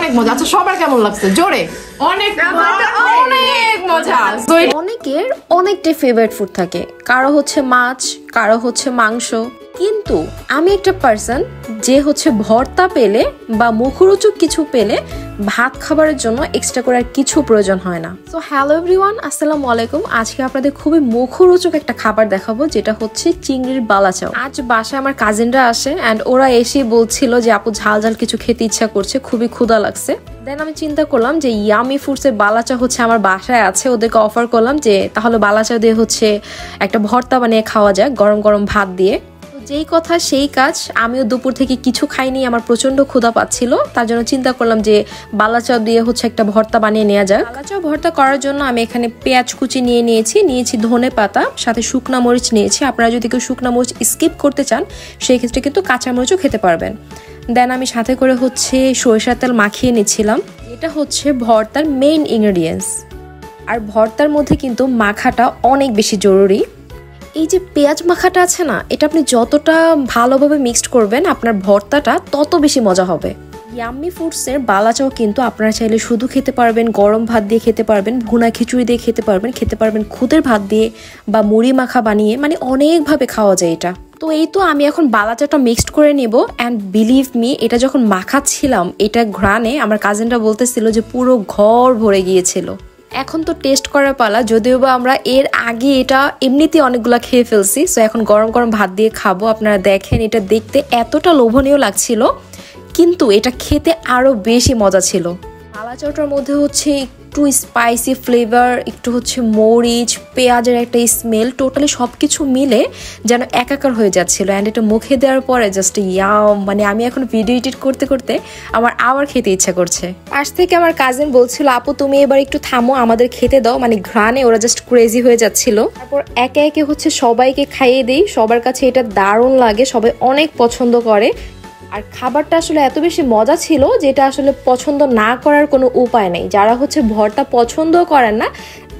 অনেক মজা। আচ্ছা সবার কেমন লাগছে জোরে? অনেক অনেক মজা। অনেকের অনেকটা ফেভারিট ফুড থাকে, কারো হচ্ছে মাছ, কারো হচ্ছে মাংস, কিন্তু আমি একটা পার্সন যে হচ্ছে ভর্তা পেলে বা মুখরোচক কিছু পেলে ভাত খাবারের জন্য এক্সট্রা করে আর কিছু প্রয়োজন হয় না। সো হ্যালো এভরিওয়ান, আসসালামু আলাইকুম। আজকে আপনাদের খুবই মুখরোচক একটা খাবার দেখাবো, যেটা হচ্ছে চিংড়ির বালাচাও। আজ বাসায় আমার কাজিনরা আসে অ্যান্ড ওরা এসে বলছিল যে আপু ঝাল ঝাল কিছু খেতে ইচ্ছা করছে, খুবই ক্ষুধা লাগছে। দেন আমি চিন্তা করলাম যে ইয়ামি ফুডসের বালাচা হচ্ছে আমার বাসায় আছে, ওদেরকে অফার করলাম যে তাহলে বালাচা দিয়ে হচ্ছে একটা ভর্তা বানিয়ে খাওয়া যায় গরম গরম ভাত দিয়ে। যেই কথা সেই কাজ, আমিও দুপুর থেকে কিছু খাইনি, আমার প্রচন্ড ক্ষুধা পাচ্ছিল, তার জন্য চিন্তা করলাম যে বালাচাও দিয়ে হচ্ছে একটা ভর্তা বানিয়ে নেওয়া যায়। বালাচাও ভর্তা করার জন্য আমি এখানে পেঁয়াজ কুচি নিয়েছি ধনে পাতা, সাথে শুকনা মরিচ নিয়েছি। আপনারা যদি কেউ শুকনা মরিচ স্কিপ করতে চান সেই ক্ষেত্রে কিন্তু কাঁচা মরিচও খেতে পারবেন। দেন আমি সাথে করে হচ্ছে সরিষার তেল মাখিয়ে নিচ্ছিলাম। এটা হচ্ছে ভর্তার মেইন ইনগ্রেডিয়েন্টস, আর ভর্তার মধ্যে কিন্তু মাখাটা অনেক বেশি জরুরি। এই যে পেঁয়াজ মাখাটা আছে না, এটা আপনি যতটা ভালোভাবে মিক্সড করবেন আপনার ভর্তাটা তত বেশি মজা হবে। ইয়াম্মি ফুডসের বালাচাও কিন্তু আপনারা চাইলে শুধু খেতে পারবেন, গরম ভাত দিয়ে খেতে পারবেন, ভুনা খিচুড়ি দিয়ে খেতে পারবেন খুদের ভাত দিয়ে, বা মুড়ি মাখা বানিয়ে, মানে অনেকভাবে খাওয়া যায় এটা। তো এই তো আমি এখন বালাচাটা মিক্সড করে নেব। অ্যান্ড বিলিভ মি, এটা যখন মাখাচ্ছিলাম এটা ঘ্রাণে আমার কাজিনরা বলতেছিল যে পুরো ঘর ভরে গিয়েছিল। এখন তো টেস্ট করার পালা, যদিও বা আমরা এর আগে এটা এমনিতে অনেকগুলা খেয়ে ফেলছি। সো এখন গরম গরম ভাত দিয়ে খাবো। আপনারা দেখেন, এটা দেখতে এতটা লোভনীয় লাগছিল, কিন্তু এটা খেতে আরো বেশি মজা ছিল। বালাচাওটার মধ্যে হচ্ছে একটু স্পাইসি ফ্লেভার, একটু হচ্ছে মরিচ, পেঁয়াজের একটা স্মেল, টোটালি সবকিছু মিলে যেন একাকার হয়ে যাচ্ছিল। অ্যান্ড এটা মুখে দেওয়ার পরে জাস্ট ইয়াম, মানে আমি এখন ভিডিও এডিট করতে করতে আমার আবার খেতে ইচ্ছা করছে। পাশ থেকে আমার কাজিন বলছিল আপু তুমি এবার একটু থামো, আমাদের খেতে দাও, মানে ঘ্রাণে ওরা জাস্ট ক্রেজি হয়ে যাচ্ছিল। তারপর একে একে হচ্ছে সবাইকে খাইয়ে দিই। সবার কাছে এটা দারুণ লাগে, সবাই অনেক পছন্দ করে। আর খাবারটা আসলে এত বেশি মজা ছিল যেটা আসলে পছন্দ না করার কোনো উপায় নেই। যারা হচ্ছে ভর্তা পছন্দ করেন না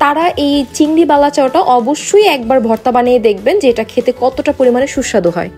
তারা এই চিংড়ি বালাচাওটা অবশ্যই একবার ভর্তা বানিয়ে দেখবেন যে এটা খেতে কতটা পরিমাণে সুস্বাদু হয়।